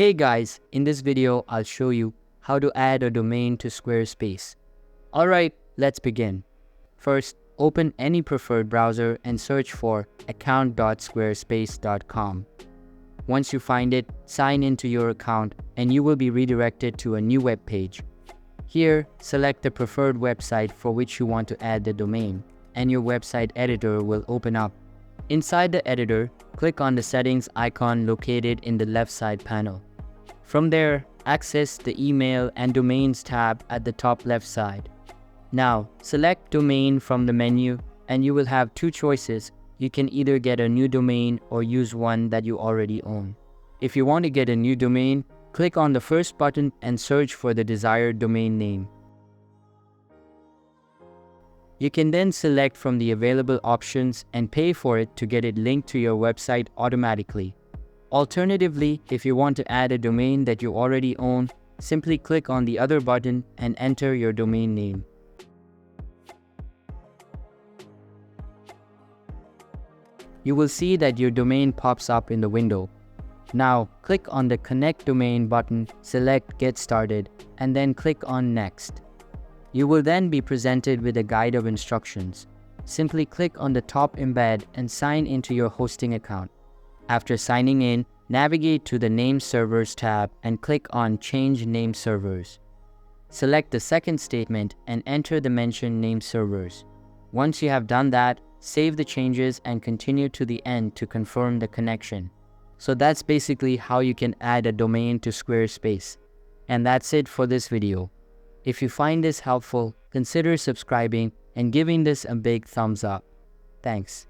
Hey guys, in this video, I'll show you how to add a domain to Squarespace. Alright, let's begin. First, open any preferred browser and search for account.squarespace.com. Once you find it, sign into your account and you will be redirected to a new web page. Here, select the preferred website for which you want to add the domain, and your website editor will open up. Inside the editor, click on the settings icon located in the left side panel. From there, access the email and domains tab at the top left side. Now, select domain from the menu and you will have two choices. You can either get a new domain or use one that you already own. If you want to get a new domain, click on the first button and search for the desired domain name. You can then select from the available options and pay for it to get it linked to your website automatically. Alternatively, if you want to add a domain that you already own, simply click on the other button and enter your domain name. You will see that your domain pops up in the window. Now, click on the Connect Domain button, select Get Started, and then click on Next. You will then be presented with a guide of instructions. Simply click on the top embed and sign into your hosting account. After signing in, navigate to the Name Servers tab and click on Change Name Servers. Select the second statement and enter the mentioned name servers. Once you have done that, save the changes and continue to the end to confirm the connection. So that's basically how you can add a domain to Squarespace. And that's it for this video. If you find this helpful, consider subscribing and giving this a big thumbs up. Thanks.